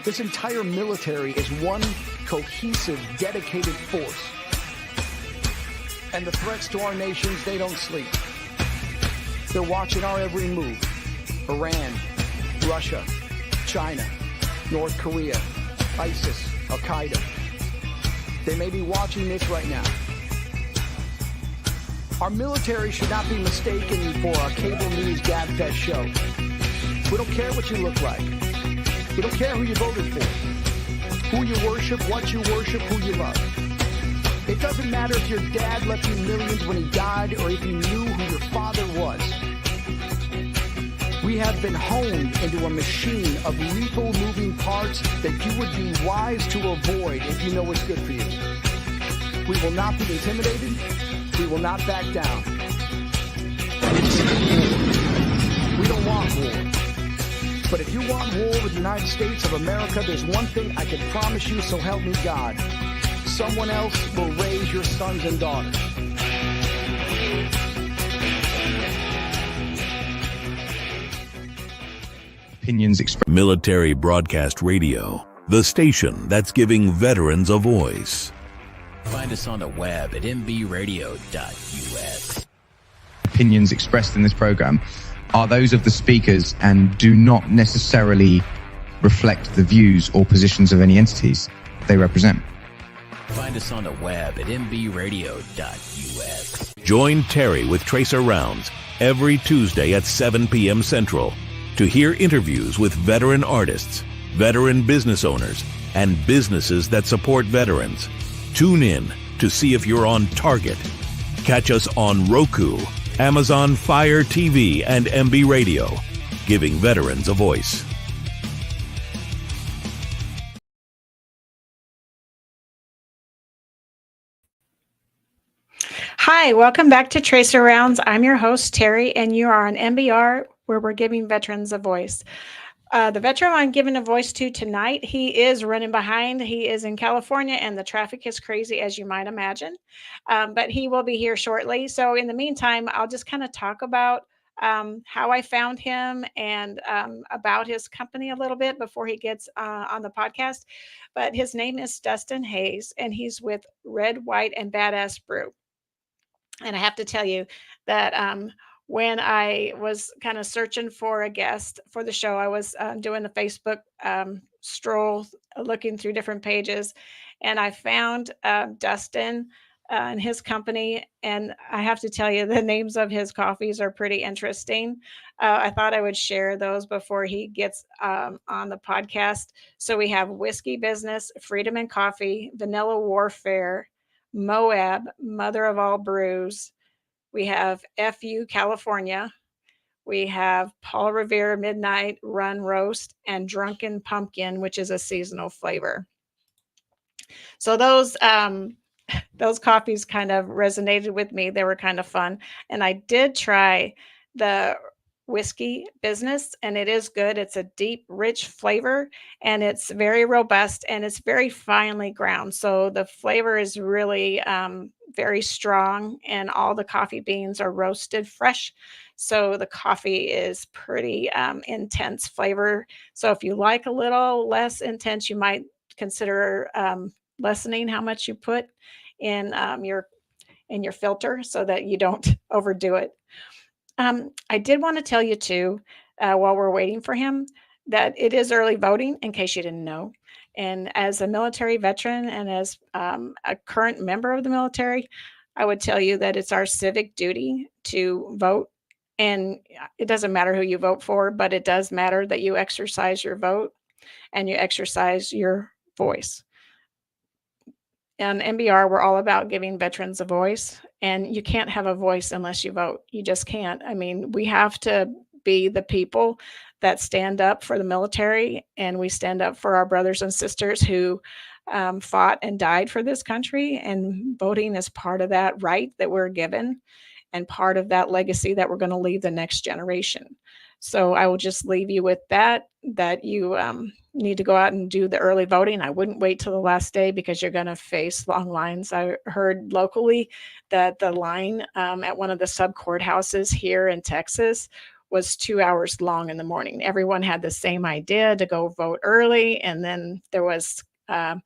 This entire military is one cohesive, dedicated force. And the threats to our nations, they don't sleep. They're watching our every move. Iran, Russia, China, North Korea, ISIS, Al-Qaeda. They may be watching this right now. Our military should not be mistaken for a cable news gabfest show. We don't care what you look like. We don't care who you voted for, who you worship, what you worship, who you love. It doesn't matter if your dad left you millions when he died or if you knew who your father was. We have been honed into a machine of lethal moving parts that you would be wise to avoid if you know what's good for you. We will not be intimidated. We will not back down. We don't want war. But if you want war with the United States of America, there's one thing I can promise you, so help me God. Someone else will raise your sons and daughters. Opinions expressed. Military Broadcast Radio, the station that's giving veterans a voice. Find us on the web at mbradio.us. Opinions expressed in this program are those of the speakers and do not necessarily reflect the views or positions of any entities they represent. Find us on the web at mbradio.us. Join Terry with Tracer Rounds every Tuesday at 7 p.m. Central to hear interviews with veteran artists, veteran business owners, and businesses that support veterans. Tune in to see if you're on target. Catch us on Roku, Amazon Fire TV, and MB Radio, giving veterans a voice. Hi, welcome back to Tracer Rounds. I'm your host, Terry, and you are on MBR, where we're giving veterans a voice. The veteran I'm giving a voice to tonight, he is running behind. He is in California, and the traffic is crazy, as you might imagine. But he will be here shortly. So in the meantime, I'll just kind of talk about how I found him and about his company a little bit before he gets on the podcast. But his name is Dustin Hayes, and he's with Red, White, and Badass Brew. And I have to tell you that when I was kind of searching for a guest for the show, I was doing a Facebook stroll, looking through different pages, and I found Dustin and his company. And I have to tell you, the names of his coffees are pretty interesting. I thought I would share those before he gets on the podcast. So we have Whiskey Business, Freedom and Coffee, Vanilla Warfare, Moab, Mother of All Brews. We have FU California. We have Paul Revere Midnight Run Roast and Drunken Pumpkin, which is a seasonal flavor. So those coffees kind of resonated with me. They were kind of fun. And I did try the Whiskey Business, and it is good. It's a deep, rich flavor, and it's very robust, and it's very finely ground. So the flavor is really very strong, and all the coffee beans are roasted fresh. So the coffee is pretty intense flavor. So if you like a little less intense, you might consider lessening how much you put in your filter so that you don't overdo it. I did want to tell you too, while we're waiting for him, that it is early voting, in case you didn't know. And as a military veteran and as a current member of the military, I would tell you that it's our civic duty to vote. And it doesn't matter who you vote for, but it does matter that you exercise your vote and you exercise your voice. On MBR, we're all about giving veterans a voice, and you can't have a voice unless you vote. You just can't. I mean, we have to be the people that stand up for the military, and we stand up for our brothers and sisters who fought and died for this country, and voting is part of that right that we're given and part of that legacy that we're going to leave the next generation. So I will just leave you with that you need to go out and do the early voting. I wouldn't wait till the last day because you're going to face long lines. I heard locally that the line at one of the sub courthouses here in Texas was 2 hours long in the morning. Everyone had the same idea to go vote early, and then there was a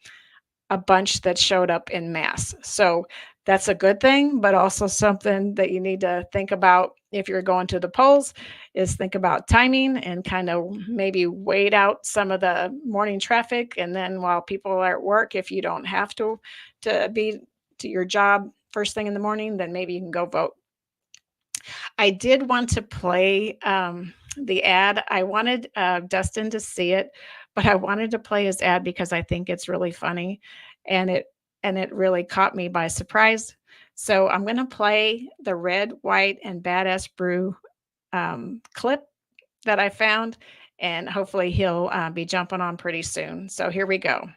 bunch that showed up in mass. So that's a good thing, but also something that you need to think about if you're going to the polls is think about timing and kind of maybe wait out some of the morning traffic. And then while people are at work, if you don't have to be to your job first thing in the morning, then maybe you can go vote. I did want to play the ad. I wanted Dustin to see it, but I wanted to play his ad because I think it's really funny, and it really caught me by surprise. So I'm going to play the Red, White, and Badass Brew clip that I found, and hopefully he'll be jumping on pretty soon. So here we go.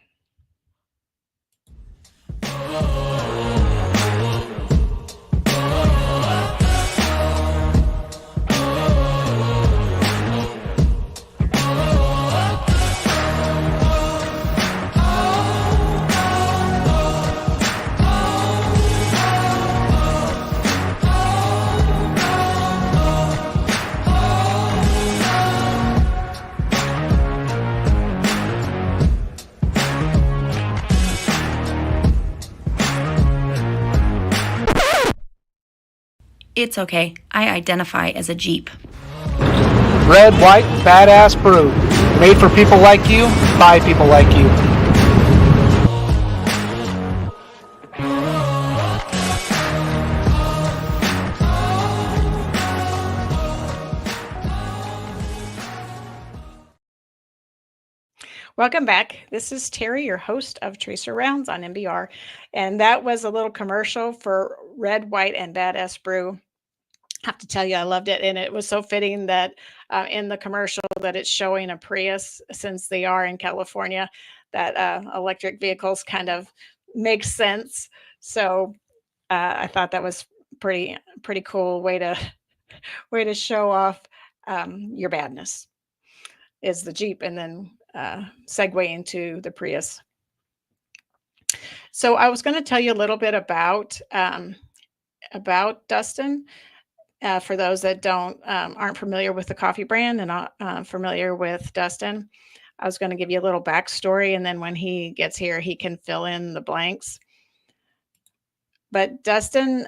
It's okay. I identify as a Jeep. Red White Badass Brew. Made for people like you, by people like you. Welcome back. This is Terry, your host of Tracer Rounds on MBR. And that was a little commercial for Red, White, and Badass Brew. I have to tell you, I loved it. And it was so fitting that in the commercial that it's showing a Prius, since they are in California, that electric vehicles kind of make sense. So I thought that was pretty cool way to show off your badness is the Jeep, and then segue into the Prius. So I was going to tell you a little bit about Dustin. For those that aren't familiar with the coffee brand and not familiar with Dustin, I was going to give you a little backstory, and then when he gets here, he can fill in the blanks. But Dustin,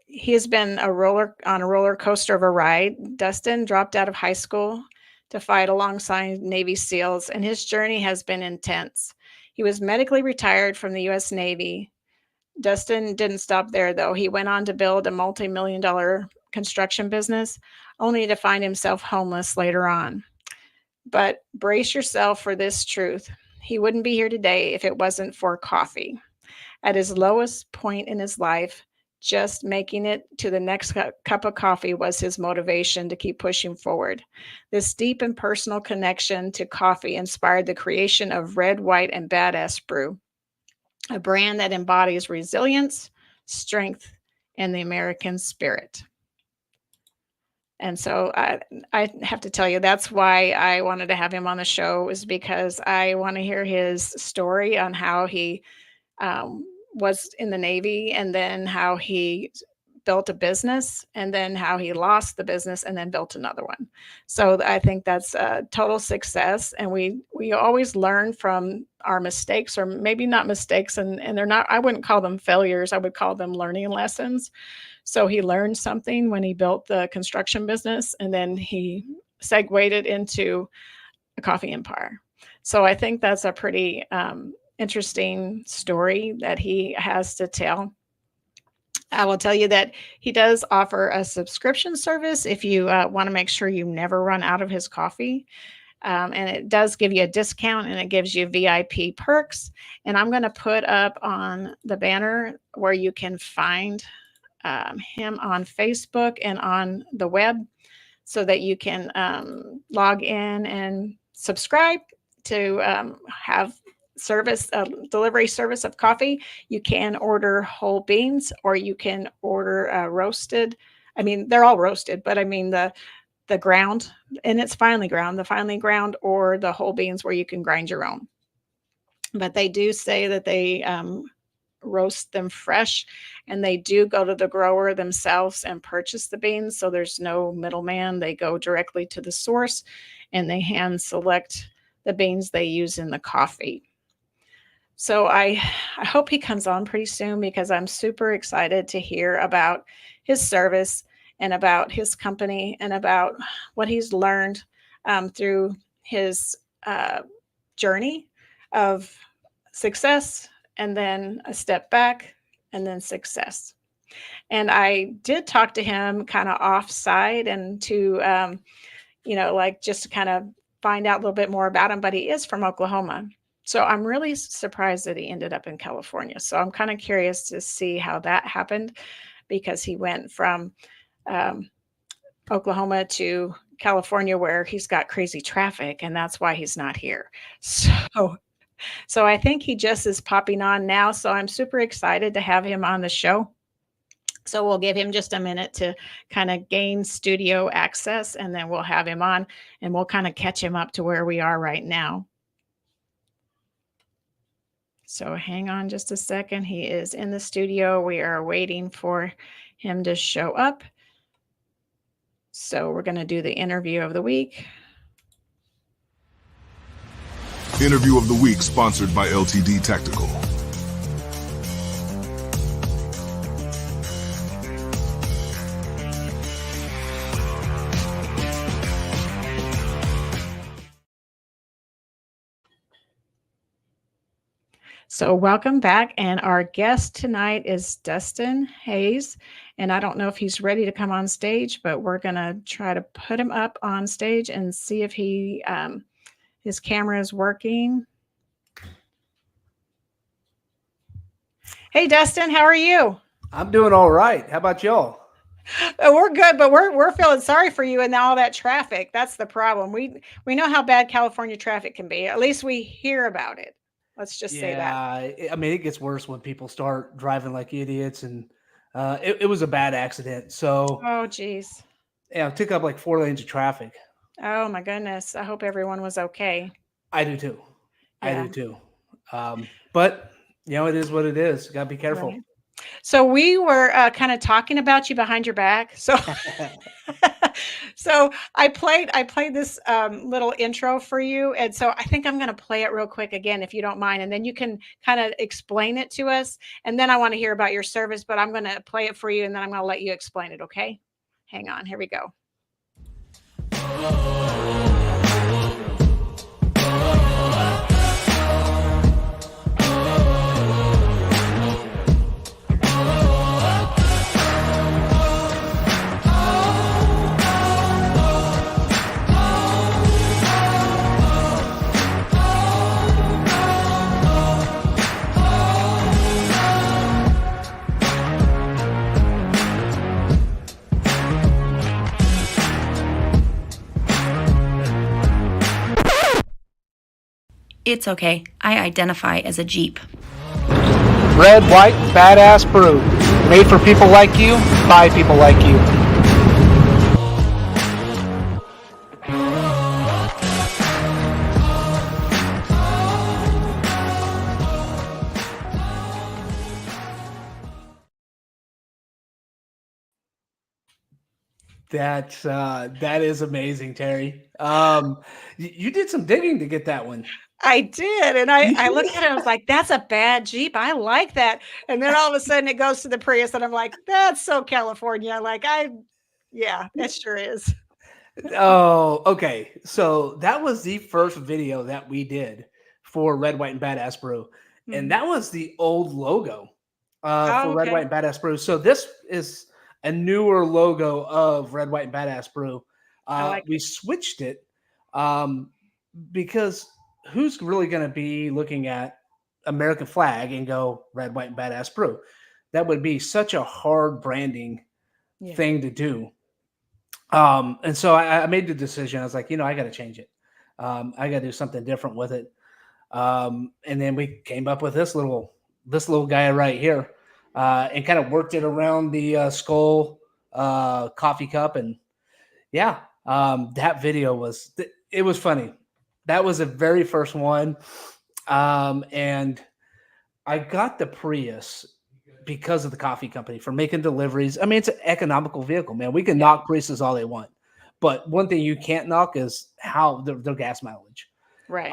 he has been on a roller coaster of a ride. Dustin dropped out of high school to fight alongside Navy SEALs, and his journey has been intense. He was medically retired from the U.S. Navy. Dustin didn't stop there, though. He went on to build a multi-million-dollar construction business, only to find himself homeless later on. But brace yourself for this truth. He wouldn't be here today if it wasn't for coffee. At his lowest point in his life, just making it to the next cup of coffee was his motivation to keep pushing forward. This deep and personal connection to coffee inspired the creation of Red, White, and Badass Brew, a brand that embodies resilience, strength, and the American spirit. And so I have to tell you, that's why I wanted to have him on the show, is because I want to hear his story on how he was in the Navy, and then how he built a business, and then how he lost the business and then built another one. So I think that's a total success. And we always learn from our mistakes, or maybe not mistakes, and they're not, I wouldn't call them failures. I would call them learning lessons. So he learned something when he built the construction business, and then he segued it into a coffee empire. So I think that's a pretty interesting story that he has to tell. I will tell you that he does offer a subscription service if you want to make sure you never run out of his coffee. And it does give you a discount, and it gives you VIP perks. And I'm going to put up on the banner where you can find him on Facebook and on the web, so that you can log in and subscribe to have delivery service of coffee. You can order whole beans, or you can order roasted. I mean, they're all roasted, but I mean the ground, and it's finely ground, or the whole beans where you can grind your own. But they do say that they roast them fresh, and they do go to the grower themselves and purchase the beans. So there's no middleman. They go directly to the source and they hand select the beans they use in the coffee. So I hope he comes on pretty soon because I'm super excited to hear about his service and about his company and about what he's learned through his journey of success and then a step back and then success. And I did talk to him kind of offside and to, like just to kind of find out a little bit more about him, but he is from Oklahoma. So I'm really surprised that he ended up in California. So I'm kind of curious to see how that happened because he went from Oklahoma to California where he's got crazy traffic and that's why he's not here. So I think he just is popping on now. So I'm super excited to have him on the show. So we'll give him just a minute to kind of gain studio access and then we'll have him on and we'll kind of catch him up to where we are right now. So hang on just a second. He is in the studio. We are waiting for him to show up. So we're going to do the interview of the week. Interview of the week sponsored by LTD Tactical. So welcome back. And our guest tonight is Dustin Hayes. And I don't know if he's ready to come on stage, but we're going to try to put him up on stage and see if he his camera is working. Hey, Dustin, how are you? I'm doing all right. How about y'all? We're good, but we're feeling sorry for you and all that traffic. That's the problem. We know how bad California traffic can be. At least we hear about it. Let's just say that. I mean, it gets worse when people start driving like idiots, and it was a bad accident. So, oh, geez. Yeah, it took up like 4 lanes of traffic. Oh, my goodness. I hope everyone was okay. I do too. Yeah. I do too. But, it is what it is. Got to be careful. Right. So we were kind of talking about you behind your back. So, so I played this little intro for you, and so I think I'm going to play it real quick again, if you don't mind, and then you can kind of explain it to us. And then I want to hear about your service, but I'm going to play it for you, and then I'm going to let you explain it. Okay? Hang on. Here we go. It's okay. I identify as a Jeep. Red White Badass Brew. Made for people like you, by people like you. That is amazing, Terry. You did some digging to get that one. I did. And I looked at it, I was like, that's a bad Jeep. I like that. And then all of a sudden it goes to the Prius and I'm like, that's so California. Yeah, it sure is. Oh, okay. So that was the first video that we did for Red, White, and Badass Brew. And that was the old logo for Red, White, and Badass Brew. So this is a newer logo of Red, White, and Badass Brew. We switched it because who's really going to be looking at American flag and go Red, White, and Badass Brew? That would be such a hard branding thing to do. And so I made the decision. I was like, I got to change it. I got to do something different with it. And then we came up with this little guy right here, and kind of worked it around the skull coffee cup. And that video was funny. That was the very first one. And I got the Prius because of the coffee company for making deliveries. I mean, it's an economical vehicle, man. We can knock Priuses all they want, but one thing you can't knock is how their gas mileage. Right.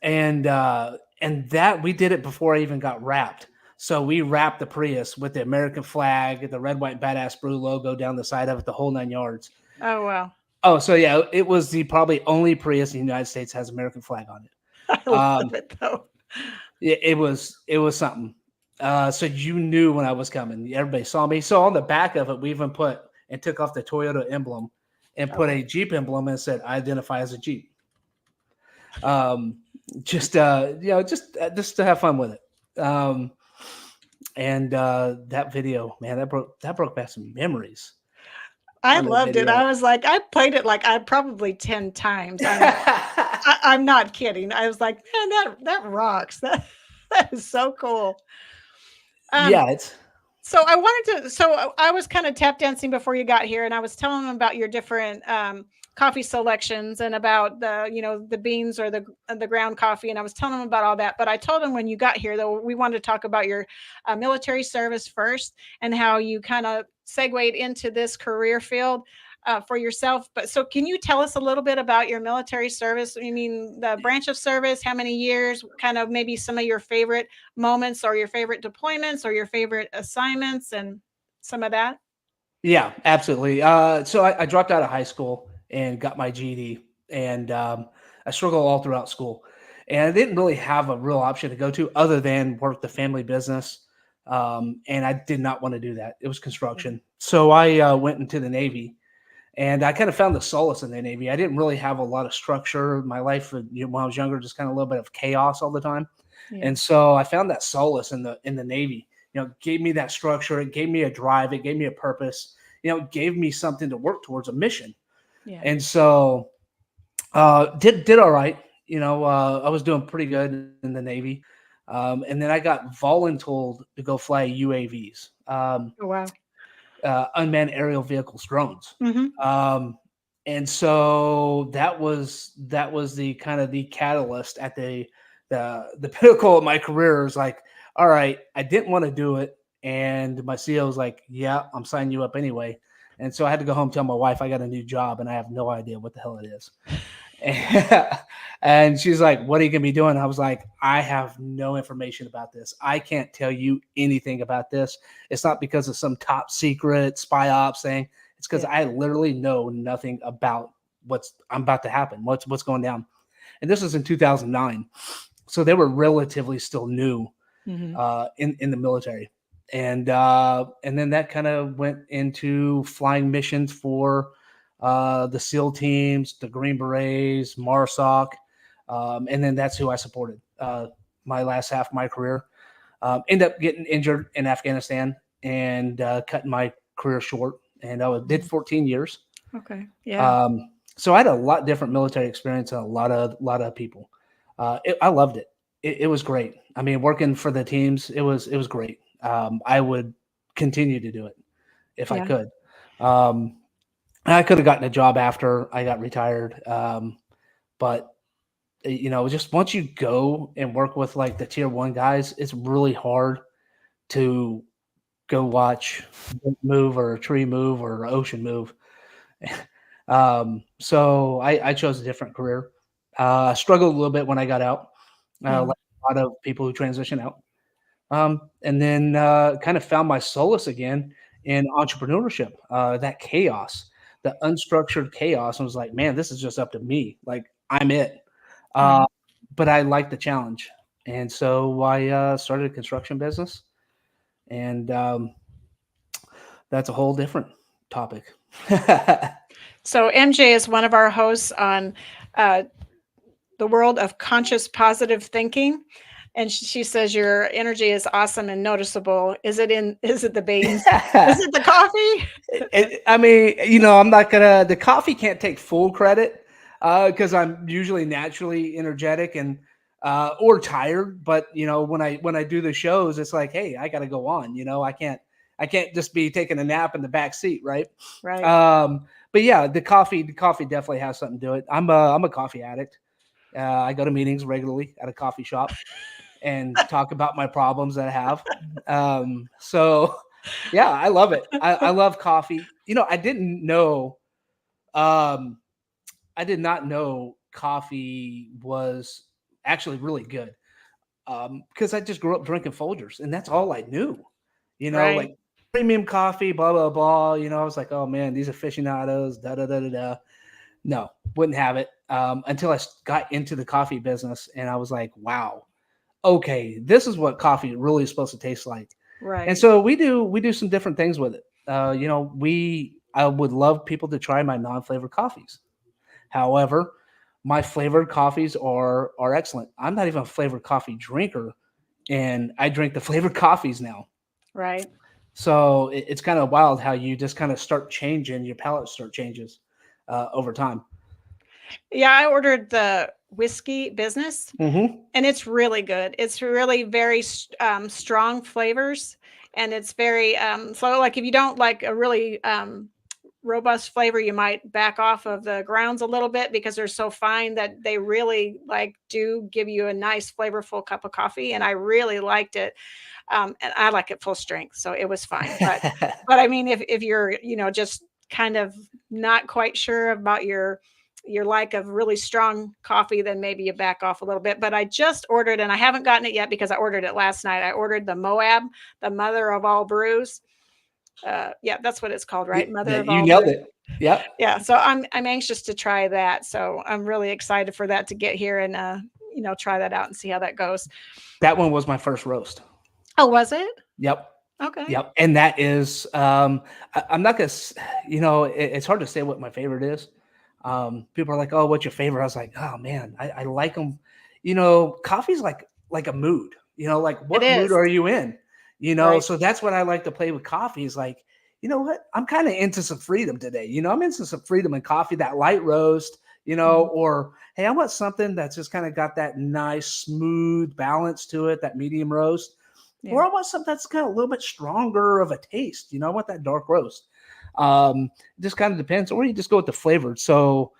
And that we did it before I even got wrapped. So we wrapped the Prius with the American flag, the Red White Badass Brew logo down the side of it, the whole 9 yards. Oh, wow. Oh, so yeah, it was the probably only Prius in the United States has American flag on it. I love it though. It was something. So you knew when I was coming. Everybody saw me. So on the back of it, we even put and took off the Toyota emblem and put a Jeep emblem and said, "I identify as a Jeep." Just to have fun with it. And that video, man, that broke back some memories. I loved it. I was like, I played it like probably 10 times. I'm not kidding. I was like, man, that rocks. That is so cool. So I was kind of tap dancing before you got here, and I was telling them about your different coffee selections and about the beans or the ground coffee, and I was telling them about all that. But I told them when you got here, though, we wanted to talk about your military service first and how you kind of segued into this career field for yourself. But so can you tell us a little bit about your military service? I mean, the branch of service, how many years, kind of maybe some of your favorite moments or your favorite deployments or your favorite assignments and some of that? Yeah, absolutely. So I dropped out of high school and got my GED, and I struggled all throughout school. And I didn't really have a real option to go to other than work the family business. And I did not want to do that. It was construction. So I went into the Navy, and I kind of found the solace in the Navy. I didn't really have a lot of structure. My life, when I was younger, just kind of a little bit of chaos all the time. Yeah. And so I found that solace in the Navy. Gave me that structure. It gave me a drive. It gave me a purpose. It gave me something to work towards, a mission. Yeah. And so did all right. I was doing pretty good in the Navy. And then I got voluntold to go fly UAVs. Oh, wow. Unmanned aerial vehicles, drones. Mm-hmm. And so that was the kind of the catalyst at the pinnacle of my career. It was like, all right, I didn't want to do it. And my CEO was like, yeah, I'm signing you up anyway. And so I had to go home and tell my wife I got a new job and I have no idea what the hell it is. And she's like, what are you going to be doing? I was like, I have no information about this. I can't tell you anything about this. It's not because of some top secret spy ops thing. It's because I literally know nothing about I'm about to happen, what's going down. And this was in 2009. So they were relatively still new in the military. And then that kind of went into flying missions for the SEAL teams, the Green Berets, MARSOC. And then that's who I supported my last half of my career. Ended up getting injured in Afghanistan and cutting my career short. And I did 14 years. Okay. Yeah. So I had a lot different military experience than a lot of people. I loved it. It was great. I mean, working for the teams, it was great. I would continue to do it if I could. I could have gotten a job after I got retired. But just once you go and work with like the tier 1 guys, it's really hard to go watch a move or a tree move or an ocean move. So I chose a different career. Struggled a little bit when I got out, like a lot of people who transition out. And then kind of found my solace again in entrepreneurship, that chaos, the unstructured chaos. I was like, man, this is just up to me. Like, I'm it. But I like the challenge. And so I started a construction business. And that's a whole different topic. So MJ is one of our hosts on the world of conscious positive thinking. And she says your energy is awesome and noticeable. Is it the beans? Is it the coffee? I mean, I'm not the coffee can't take full credit because I'm usually naturally energetic and or tired. But when I do the shows, it's like, hey, I got to go on. I can't just be taking a nap in the back seat, right? Right. But yeah, the coffee definitely has something to do it. I'm a coffee addict. I go to meetings regularly at a coffee shop. and talk about my problems that I have. So yeah, I love it. I love coffee. I didn't know, I did not know coffee was actually really good. Because I just grew up drinking Folgers, and that's all I knew. Right. Like premium coffee, blah blah blah. I was like, oh man, these aficionados, da da da da da. No, wouldn't have it until I got into the coffee business, and I was like, wow, okay, this is what coffee really is supposed to taste like. Right. And so we do some different things with it. I would love people to try my non-flavored coffees. However, my flavored coffees are excellent. I'm not even a flavored coffee drinker, and I drink the flavored coffees now. Right. So it's kind of wild how you just kind of start changing, your palate start changes over time. Yeah, I ordered the whiskey business, Mm-hmm. and it's really good. It's really very strong flavors, and it's very so like if you don't like a really robust flavor, you might back off of the grounds a little bit because they're so fine that they really like do give you a nice flavorful cup of coffee. And I really liked it. And I like it full strength, so it was fine. But I mean, if you're just kind of not quite sure about your like of really strong coffee, then maybe you back off a little bit. But I just ordered, and I haven't gotten it yet because I ordered it last night. I ordered the Moab, the mother of all brews. Yeah, that's what it's called, right? Mother of You all nailed brews. it. Yep. Yeah, so I'm anxious to try that. So I'm really excited for that to get here and try that out and see how that goes. That one was my first roast. Oh, was it? Yep. Okay. Yep. And that is, I'm not going to, it's hard to say what my favorite is. People are like, oh, what's your favorite? I was like, oh man, I like them. Coffee's like a mood, like what mood are you in? Right. So that's what I like to play with coffee is like, you know what? I'm kind of into some freedom today. I'm into some freedom in coffee, that light roast, or hey, I want something that's just kind of got that nice, smooth balance to it, that medium roast. Yeah. Or I want something that's kind of a little bit stronger of a taste. I want that dark roast. It just kind of depends. Or you just go with the flavored. So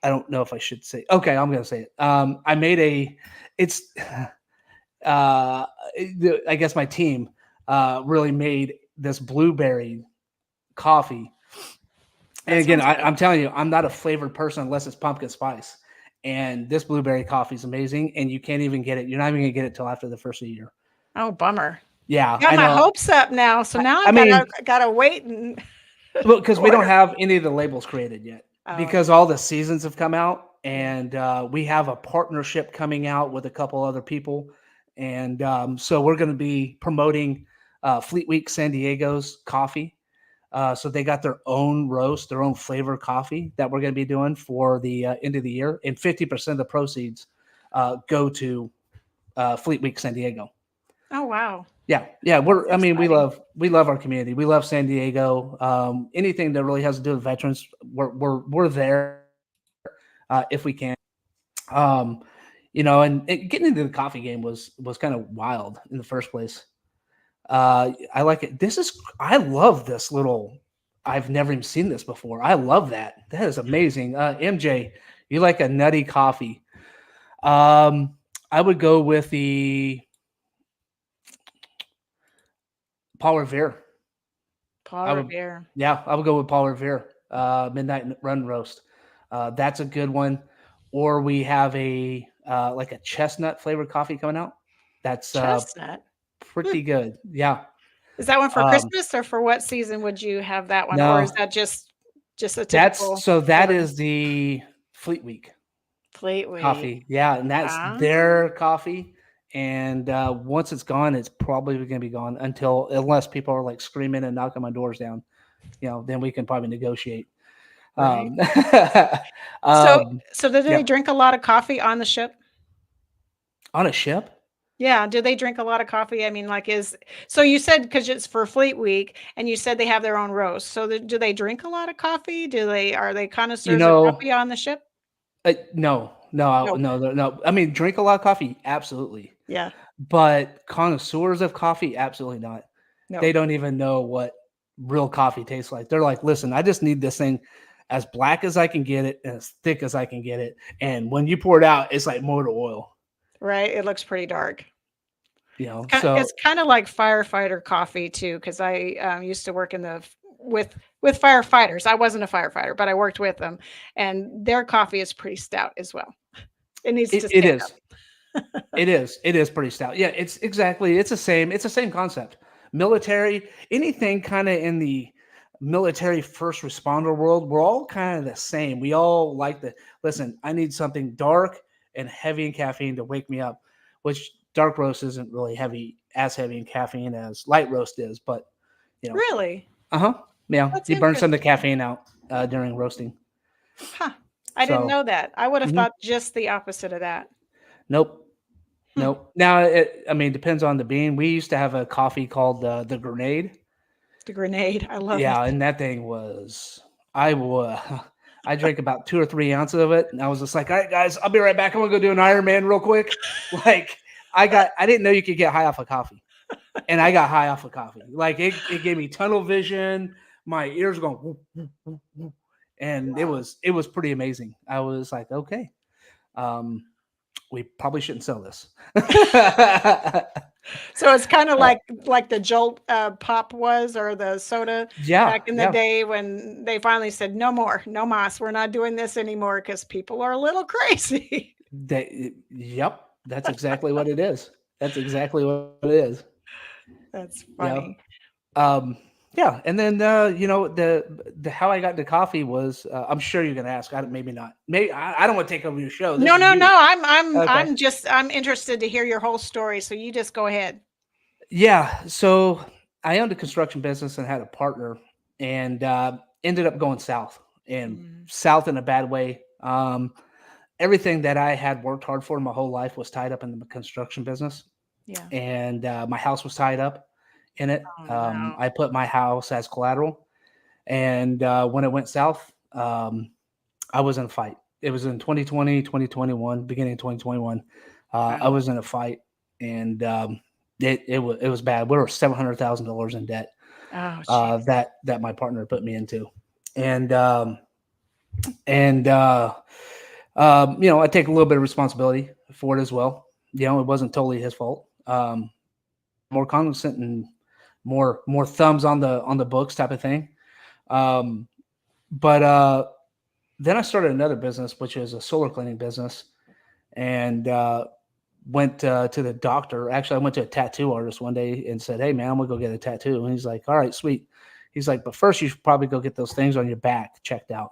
I don't know if I should say. Okay, I'm going to say it. I made I guess my team really made this blueberry coffee. And again, I'm telling you, I'm not a flavored person unless it's pumpkin spice. And this blueberry coffee is amazing. And you can't even get it. You're not even going to get it till after the first of the year. Oh, bummer. Yeah, Got my hopes up now. So now I gotta wait and well, because we don't have any of the labels created yet. Oh. Because all the seasons have come out, and we have a partnership coming out with a couple other people, and so we're going to be promoting Fleet Week San Diego's coffee. So they got their own roast, their own flavor coffee that we're going to be doing for the end of the year, and 50% of the proceeds go to Fleet Week San Diego. Oh wow. Yeah. We love our community. We love San Diego. Anything that really has to do with veterans, we're there if we can. And getting into the coffee game was kind of wild in the first place. I like it. I love this little. I've never even seen this before. I love that. That is amazing. MJ, you like a nutty coffee? I would go with the Paul Revere. Paul Revere. Yeah, I would go with Paul Revere. Midnight Run Roast. That's a good one. Or we have a like a chestnut flavored coffee coming out. That's chestnut. Pretty good. Yeah. Is that one for Christmas or for what season would you have that one? No, or is that just a typical? That is the Fleet Week coffee. Yeah, and that's their coffee. And once it's gone, it's probably going to be gone unless people are like screaming and knocking my doors down. Then we can probably negotiate. Right. So do they drink a lot of coffee on the ship? On a ship? Yeah. Do they drink a lot of coffee? I mean, so you said because it's for Fleet Week, and you said they have their own roast. So do they drink a lot of coffee? Are they connoisseurs of coffee on the ship? No. I mean, drink a lot of coffee, absolutely. Yeah. But connoisseurs of coffee, absolutely not. No. They don't even know what real coffee tastes like. They're like, listen, I just need this thing as black as I can get it and as thick as I can get it. And when you pour it out, it's like motor oil. Right? It looks pretty dark. So It's kind of like firefighter coffee too, because I used to work in the with firefighters. I wasn't a firefighter, but I worked with them, and their coffee is pretty stout as well. It needs to it stand is. up. It is pretty stout. Yeah, it's the same concept. Military, anything kind of in the military first responder world, we're all kind of the same. We all like listen, I need something dark and heavy in caffeine to wake me up, which dark roast isn't really as heavy in caffeine as light roast is, but Really? uh-huh. Yeah, That's you burn some of the interesting. caffeine out during roasting. Huh. I didn't So, know that. I would have mhm. thought just the opposite of that. Nope. Hmm. Nope. Now, I mean, depends on the bean. We used to have a coffee called the Grenade. The grenade. I love it. Yeah, and that thing was I was I drank about 2 or 3 ounces of it, and I was just like, "All right, guys, I'll be right back. I'm gonna go do an Ironman real quick." Like, I didn't know you could get high off of coffee, and I got high off of coffee. Like, it gave me tunnel vision. My ears going, whoop, whoop, whoop, whoop. And it was pretty amazing. I was like, okay, we probably shouldn't sell this. So it's kind of like the Jolt pop was, or the soda Yeah, back in the yeah. day when they finally said no more, no mas, we're not doing this anymore because people are a little crazy. Yep, that's exactly what it is. That's exactly what it is. That's Yeah. funny. Yeah, and then the how I got into coffee was I'm sure you're gonna ask. Maybe not. Maybe I don't want to take over your show. This No, is no, you. no. Okay. I'm interested to hear your whole story. So you just go ahead. Yeah. So I owned a construction business and had a partner, and ended up going south, and Mm, south in a bad way. Everything that I had worked hard for my whole life was tied up in the construction business, yeah. and my house was tied up in it. Oh no. I put my house as collateral, and when it went south, I was in a fight. It was in 2020, 2021, beginning of 2021. I Wow. was in a fight, and it was bad. We were $700,000 in debt Oh, jeez. that my partner put me into, and and I take a little bit of responsibility for it as well. It wasn't totally his fault. More cognizant and more thumbs on the books type of thing. But then I started another business, which is a solar cleaning business, and went to the doctor. Actually, I went to a tattoo artist one day and said, "Hey, man, I'm gonna go get a tattoo." And he's like, "All right, sweet." He's like, "But first, you should probably go get those things on your back checked out."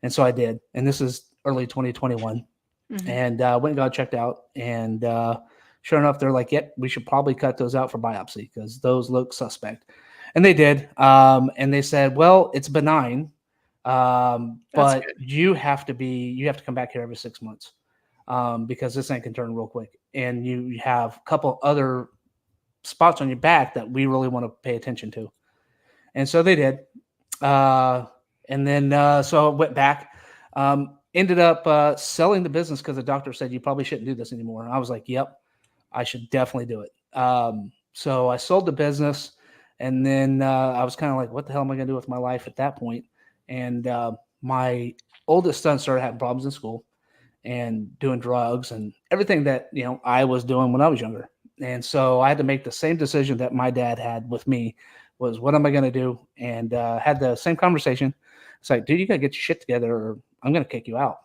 And so I did. And this is early 2021, Mhm. and went and got checked out. And sure enough, they're like, "Yep, we should probably cut those out for biopsy because those look suspect." And they did. And they said, "Well, it's benign, That's but good. you have to come back here every 6 months because this thing can turn real quick. And you have a couple other spots on your back that we really want to pay attention to." And so they did. And then so I went back. Ended up selling the business because the doctor said you probably shouldn't do this anymore. And I was like, "Yep, I should definitely do it." So I sold the business, and then I was kind of like, "What the hell am I going to do with my life at that point?" And my oldest son started having problems in school and doing drugs and everything that I was doing when I was younger. And so I had to make the same decision that my dad had with me was, what am I going to do? And had the same conversation. It's like, dude, you got to get your shit together or I'm going to kick you out.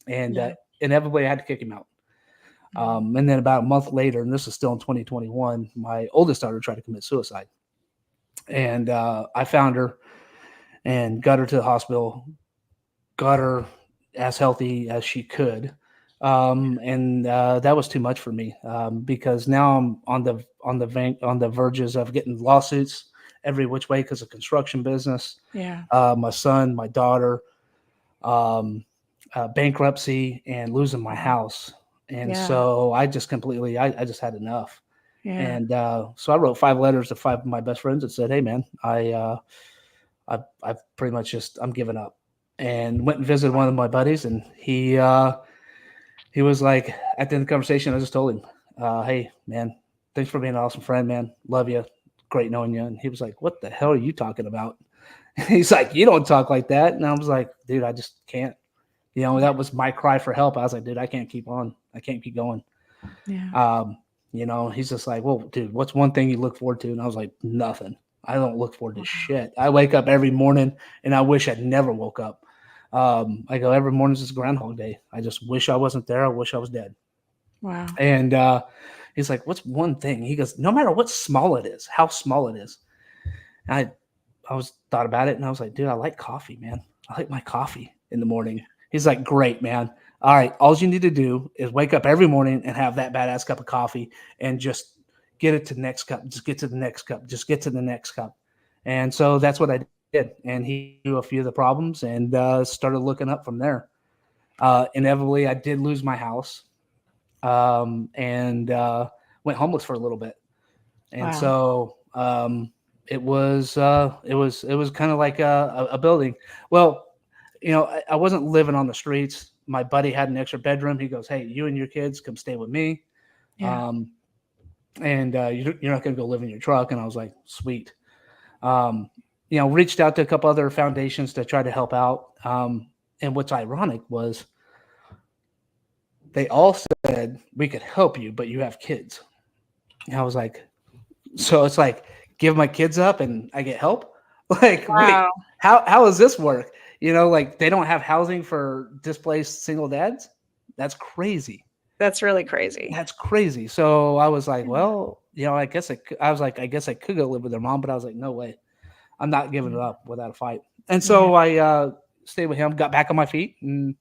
And Yeah. inevitably I had to kick him out. Mhm. And then about a month later, and this is still in 2021, my oldest daughter tried to commit suicide. And I found her and got her to the hospital, got her as healthy as she could. And that was too much for me because now I'm on the verges of getting lawsuits every which way because of construction business. Yeah. My son, my daughter, um, bankruptcy, and losing my Mhm. house. And Yeah. so I just completely, I just had enough. Yeah. And so I wrote 5 letters to 5 of my best friends and said, "Hey, man, I've pretty much I'm giving up." And went and visited one of my buddies, and he was like, at the end of the conversation, I just told him, "Hey, man, thanks for being an awesome friend, man. Love you. Great knowing you." And he was like, "What the hell are you talking about?" And he's like, "You don't talk like that." And I was like, "Dude, I just can't." Yeah. That was my cry for help. I was like, "Dude, I can't keep on. I can't keep going." Yeah. He's just like, well, dude, what's one thing you look forward to? And I was like, nothing. I don't look forward to shit. I wake up every morning and I wish I'd never woke up. I go, every morning's just Groundhog Day. I just wish I wasn't there. I wish I was dead. Wow. And he's like, what's one thing? He goes, no matter what small it is, how small it is. And I was thought about it and I was like, dude, I like coffee, man. I like my coffee in the morning. He's like, great, man. All right. All you need to do is wake up every morning and have that badass cup of coffee and just get it to the next cup. Just get to the next cup. Just get to the next cup. And so that's what I did. And he knew a few of the problems and started looking up from there. Inevitably, I did lose my house and went homeless for a little bit. And so it was kind of like a building. Well, I wasn't living on the streets. My buddy had an extra bedroom. He goes, hey, you and your kids come stay with me. Yeah. And you're not going to go live in your truck. And I was like, sweet. Reached out to a couple other foundations to try to help out. And what's ironic was they all said, we could help you, but you have kids. And I was like, so it's like, give my kids up and I get help? Like, Wow. wait, how does this work? Like they don't have housing for displaced single dads? That's crazy. That's really crazy. That's crazy. So I was like, well, I guess I could go live with their mom, but I was like, no way. I'm not giving it up without a fight. And so I stayed with him, got back on my feet and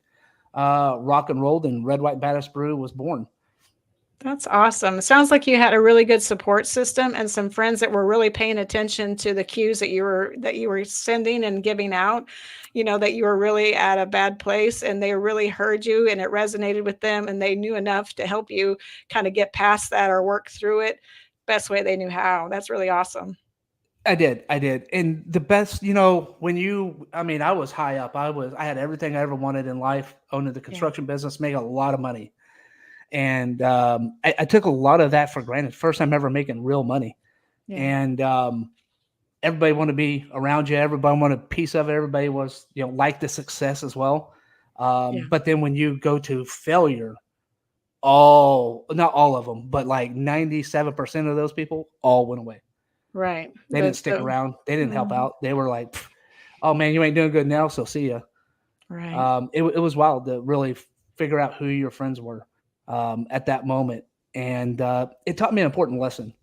rock and rolled, and Red White Badass Brew was born. That's awesome. It sounds like you had a really good support system and some friends that were really paying attention to the cues that you were sending and giving out, that you were really at a bad place and they really heard you and it resonated with them and they knew enough to help you kind of get past that or work through it best way they knew how. That's really awesome. I did. And the best, I was high up. I had everything I ever wanted in life, owning the construction business, making a lot of money. And I took a lot of that for granted. First time ever making real money. Yeah. And everybody wanted to be around you. Everybody wanted a piece of it. Everybody was, like the success as well. But then when you go to failure, not all of them, but like 97% of those people all went away. Right. They didn't stick around. They didn't help out. They were like, oh man, you ain't doing good now. So see ya. Right. It was wild to really figure out who your friends were at that moment. And it taught me an important lesson.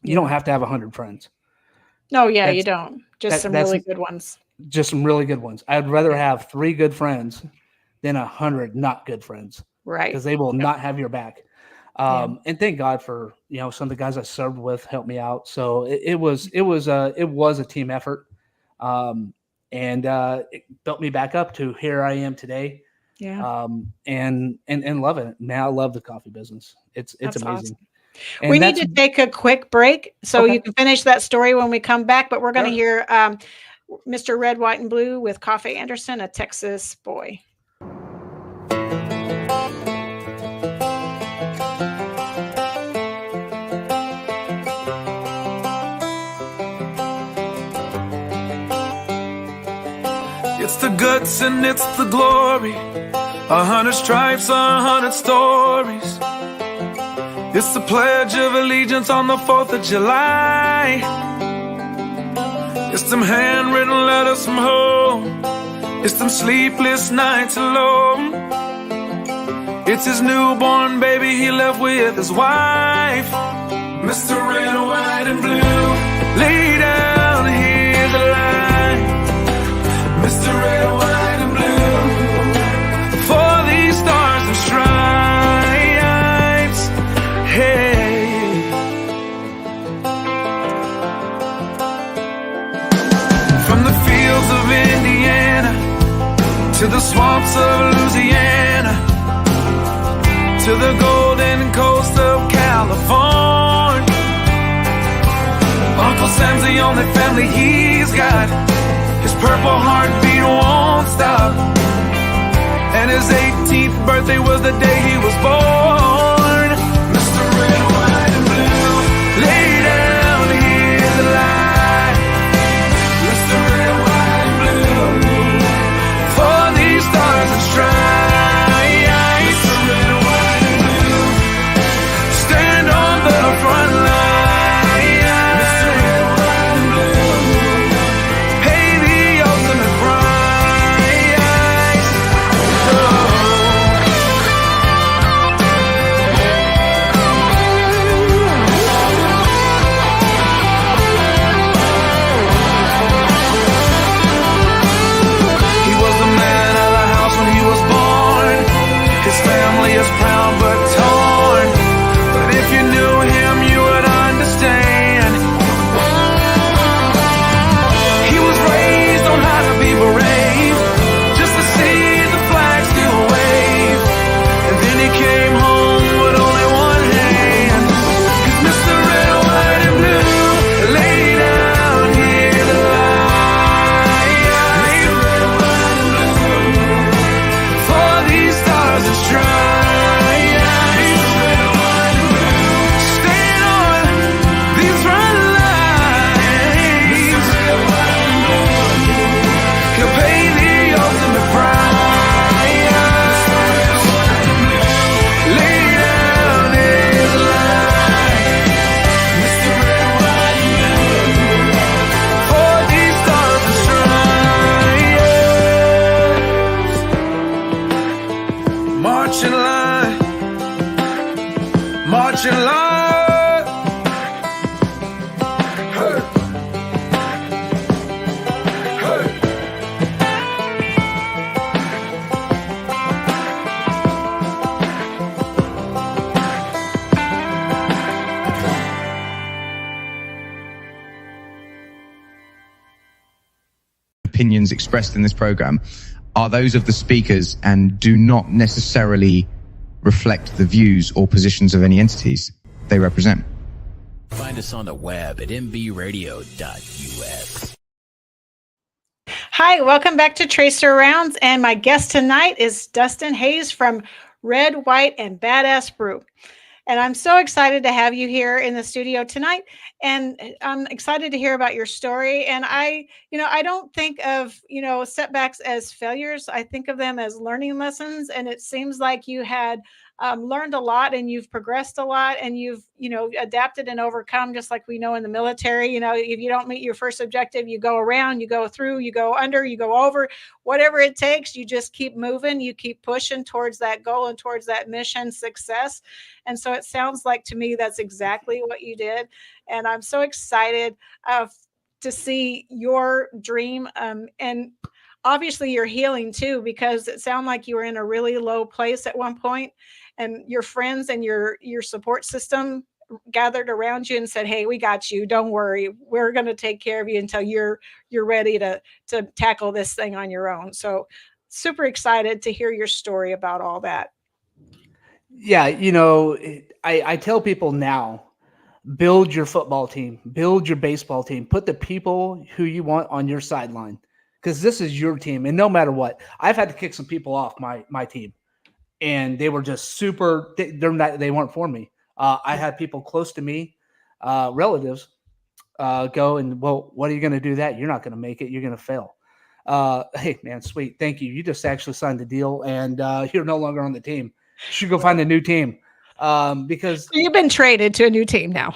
You don't have to have 100 friends. No, you don't. Just some really good ones. Just some really good ones. I'd rather have 3 good friends than 100 not good friends. Right. Because they will not have your back. And thank God for, some of the guys I served with helped me out. So it was a team effort. And it built me back up to here I am today. Yeah. And loving it. Man, I love the coffee business. It's amazing. Awesome. We need to take a quick break so you can finish that story when we come back, but we're going to hear Mr. Red, White, and Blue with Coffee Anderson, a Texas boy. It's the guts and it's the glory. 100 stripes, 100 stories. It's the Pledge of Allegiance on the 4th of July. It's them handwritten letters from home. It's them sleepless nights alone. It's his newborn baby he left with his wife. Mr. Red, White, and Blue, lay down, hear the line. Mr. Red, White, and Blue, for these stars and stripes. Hey, from the fields of Indiana to the swamps of Louisiana to the golden coast of California, Uncle Sam's the only family he's got. His purple heartbeat won't stop. And his 18th birthday was the day he was born. Mr. Red, White, and Blue, lay down, hear the light. Mr. Red, White, and Blue, for these stars and stripes. Mr. Red, White, and Blue, family is proud but torn. But if you knew him, you would understand. He was raised on how to be brave, just to see the flag still wave. And then he came home with only one hand. 'Cause Mr. Red, White, and Blue lay down here to lie. For these stars that shine, staying on these red lines, can pay the ultimate price. Lay down his life. Mr. Red, White, and Blue, for these stars that shine. March in line, march in line. Hey. Hey. Opinions expressed in this program are those of the speakers and do not necessarily reflect the views or positions of any entities they represent. Find us on the web at mbradio.us. Hi, welcome back to Tracer Rounds. And my guest tonight is Dustin Hayes from Red, White, and Badass Brew. And I'm so excited to have you here in the studio tonight. And I'm excited to hear about your story. And I don't think of, setbacks as failures. I think of them as learning lessons. And it seems like you had learned a lot and you've progressed a lot and you've, adapted and overcome, just like we know in the military. If you don't meet your first objective, you go around, you go through, you go under, you go over, whatever it takes, you just keep moving, you keep pushing towards that goal and towards that mission success. And so it sounds like to me that's exactly what you did. And I'm so excited to see your dream. And obviously you're healing too, because it sounded like you were in a really low place at one point, and your friends and your support system gathered around you and said, "Hey, we got you. Don't worry. We're going to take care of you until you're ready to tackle this thing on your own." So super excited to hear your story about all that. Yeah, I tell people now, build your football team, build your baseball team, put the people who you want on your sideline, because this is your team. And no matter what, I've had to kick some people off my team, and they were just super. They weren't for me. I had people close to me, relatives, go and, well, what are you going to do that? You're not going to make it. You're going to fail. Hey, man, sweet. Thank you. You just actually signed the deal, and you're no longer on the team. You should go find a new team, because you've been traded to a new team now.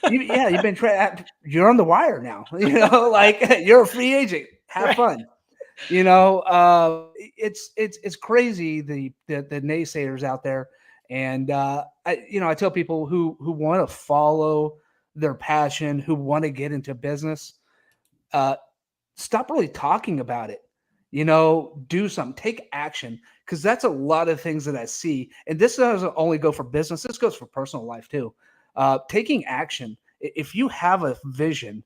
You've been traded. You're on the wire now. You're a free agent. Have fun. It's crazy the naysayers out there. And I tell people who want to follow their passion, who want to get into business, stop really talking about it. Do something, take action, because that's a lot of things that I see. And this doesn't only go for business; this goes for personal life too. Taking action. If you have a vision,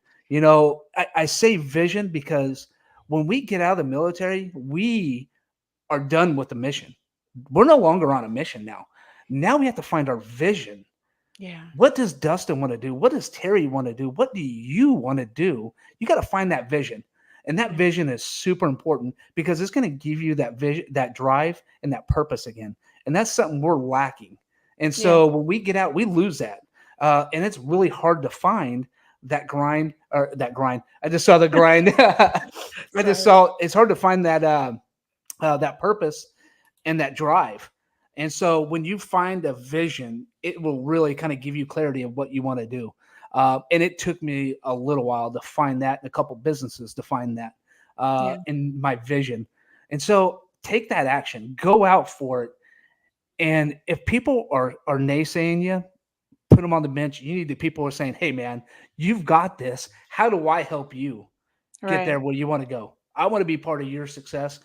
I say vision because when we get out of the military, we are done with the mission. We're no longer on a mission now. Now we have to find our vision. Yeah. What does Dustin want to do? What does Terry want to do? What do you want to do? You got to find that vision. And that vision is super important because it's going to give you that vision, that drive, and that purpose again. And that's something we're lacking. And so when we get out, we lose that. And it's really hard to find that grind. I just saw the grind. It's hard to find that that purpose and that drive. And so when you find a vision, it will really kind of give you clarity of what you want to do. And it took me a little while to find that, and a couple businesses to find that in my vision. And so take that action, go out for it. And if people are naysaying you, put them on the bench. You need the people who are saying, "Hey, man, you've got this. How do I help you get there where you want to go? I want to be part of your success,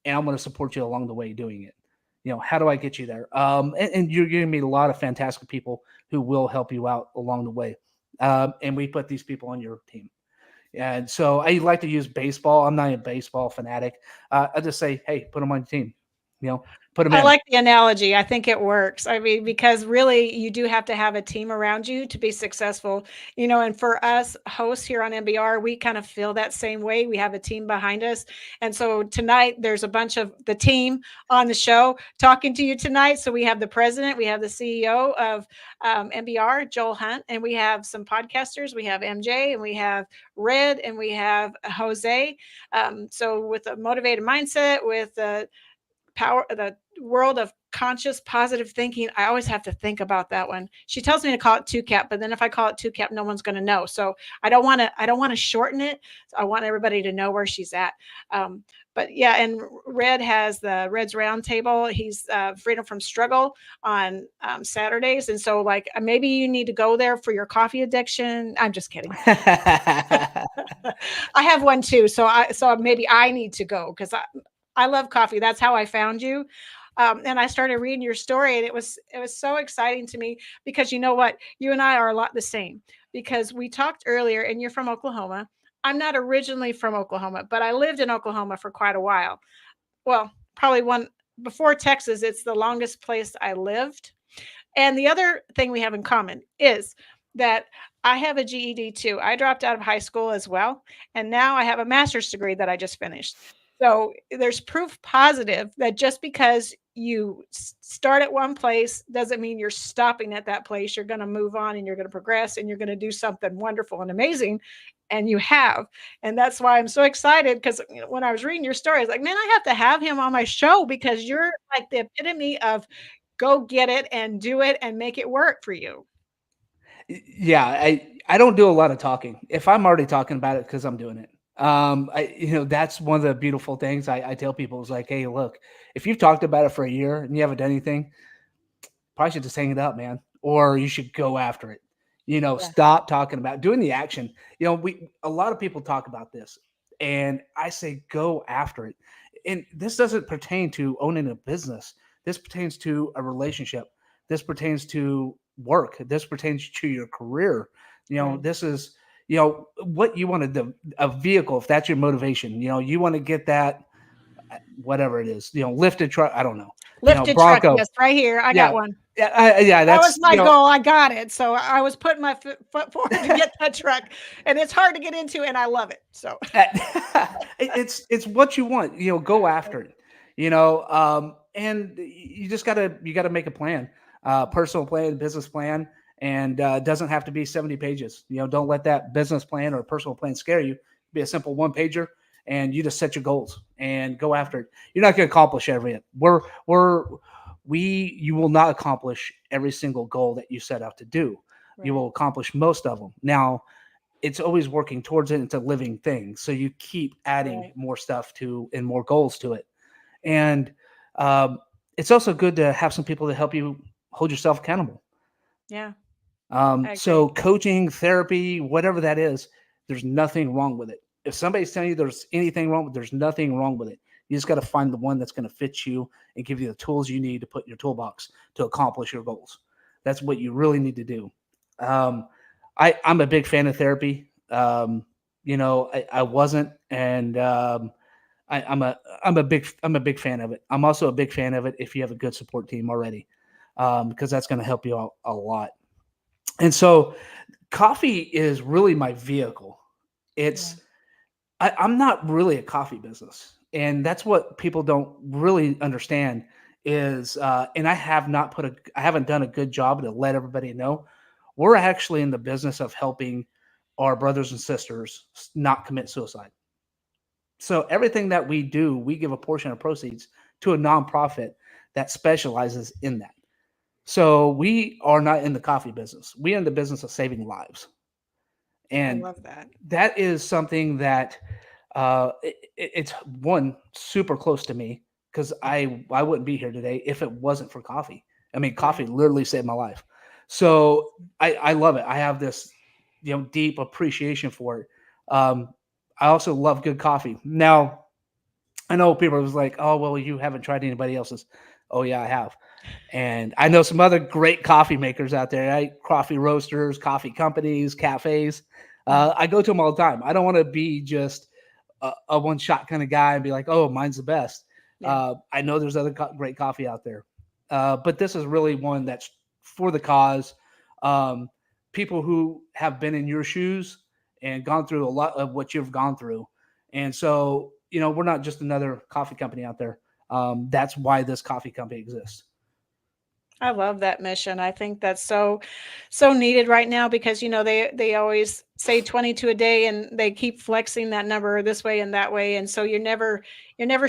and I'm going to support you along the way doing it." how do I get you there? And you're going to meet a lot of fantastic people who will help you out along the way. And we put these people on your team. And so I like to use baseball. I'm not a baseball fanatic. I just say, hey, put them on your team. Put them I in. like the analogy. I think it works. I mean, because really you do have to have a team around you to be successful, and for us hosts here on MBR, we kind of feel that same way. We have a team behind us. And so tonight there's a bunch of the team on the show talking to you tonight. So we have the president, we have the CEO of MBR, Joel Hunt, and we have some podcasters. We have MJ and we have Red and we have Jose. So with a motivated mindset, with the world of conscious positive thinking, I always have to think about that one. She tells me to call it 2CAP, but then if I call it 2CAP, no one's going to know. So I don't want to shorten it. I want everybody to know where she's at. But yeah, and Red has the Red's Roundtable. He's Freedom from Struggle on Saturdays. And so maybe you need to go there for your coffee addiction. I'm just kidding. I have one too. So maybe I need to go because I love coffee. That's how I found you. And I started reading your story, and it was so exciting to me because you know what? You and I are a lot the same because we talked earlier and you're from Oklahoma. I'm not originally from Oklahoma, but I lived in Oklahoma for quite a while. Well, probably before Texas, it's the longest place I lived. And the other thing we have in common is that I have a GED too. I dropped out of high school as well. And now I have a master's degree that I just finished. So there's proof positive that just because you start at one place doesn't mean you're stopping at that place. You're going to move on and you're going to progress and you're going to do something wonderful and amazing. And you have. And that's why I'm so excited because when I was reading your story, I was like, man, I have to have him on my show because you're like the epitome of go get it and do it and make it work for you. Yeah, I don't do a lot of talking. If I'm already talking about it, because I'm doing it. That's one of the beautiful things I tell people is like, hey, look, if you've talked about it for a year and you haven't done anything, probably should just hang it up, man. Or you should go after it. Stop talking about doing the action. A lot of people talk about this, and I say go after it. And this doesn't pertain to owning a business. This pertains to a relationship. This pertains to work. This pertains to your career. Right. This is what you want to a vehicle. If that's your motivation, you want to get that whatever it is. Lifted truck. I don't know. Lifted truck. Yes, right here. I got one. Yeah, that was my goal. I got it. So I was putting my foot forward to get that truck, and it's hard to get into, and I love it. So it's what you want. Go after it. And you just gotta make a plan, personal plan, business plan, and it doesn't have to be 70 pages. Don't let that business plan or personal plan scare you. Be a simple one pager, and you just set your goals and go after it. You're not going to accomplish everything. You will not accomplish every single goal that you set out to do. Right. You will accomplish most of them. Now, it's always working towards it. It's a living thing. So you keep adding more stuff and more goals to it. And it's also good to have some people to help you hold yourself accountable. Yeah. So coaching, therapy, whatever that is, there's nothing wrong with it. If somebody's telling you there's anything wrong with it, there's nothing wrong with it. You just got to find the one that's going to fit you and give you the tools you need to put in your toolbox to accomplish your goals. That's what you really need to do. I'm a big fan of therapy. I wasn't, and I'm a big fan of it. I'm also a big fan of it if you have a good support team already, because that's going to help you out a lot. And so, coffee is really my vehicle. I'm not really a coffee business. And that's what people don't really understand is, and I haven't done a good job to let everybody know, we're actually in the business of helping our brothers and sisters not commit suicide. So everything that we do, we give a portion of proceeds to a nonprofit that specializes in that. So we are not in the coffee business. We're in the business of saving lives. And I love that. That is something that it's one super close to me because I wouldn't be here today if it wasn't for coffee. I mean, coffee literally saved my life. So I love it. I have this, deep appreciation for it. I also love good coffee. Now, I know people was like, oh, well, you haven't tried anybody else's. Oh yeah, I have. And I know some other great coffee makers out there, right? Coffee roasters, coffee companies, cafes. I go to them all the time. I don't want to be just a one shot kind of guy and be like, oh, mine's the best. Yeah. I know there's other great coffee out there. But this is really one that's for the cause. People who have been in your shoes and gone through a lot of what you've gone through. And so, we're not just another coffee company out there. That's why this coffee company exists. I love that mission. I think that's so needed right now because they always say 22 a day and they keep flexing that number this way and that way, and so you're never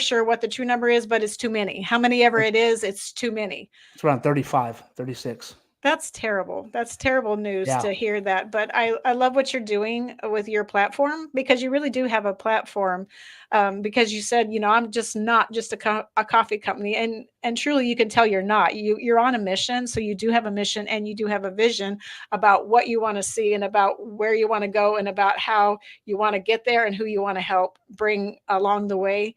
sure what the true number is, but it's too many. How many ever it is, it's too many. It's around 35, 36. That's terrible. That's terrible news Yeah. to hear that. But I love what you're doing with your platform because you really do have a platform. Because you said, I'm just not just a coffee company, and truly, you can tell you're not. You're on a mission, so you do have a mission, and you do have a vision about what you want to see, and about where you want to go, and about how you want to get there, and who you want to help bring along the way.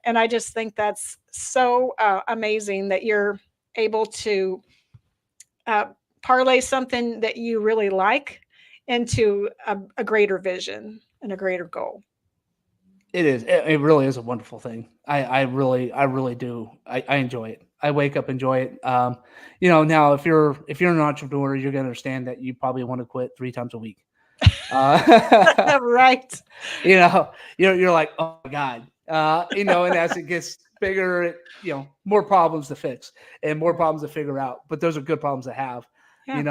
And I just think that's so amazing that you're able to parlay something that you really like into a greater vision and a greater goal. It is. It really is a wonderful thing. I really do. I enjoy it. I wake up, enjoy it. Now if you're an entrepreneur, you're going to understand that you probably want to quit 3 times a week. Right. You're like, oh my God. And as it gets bigger, more problems to fix and more problems to figure out. But those are good problems to have. Yeah. It's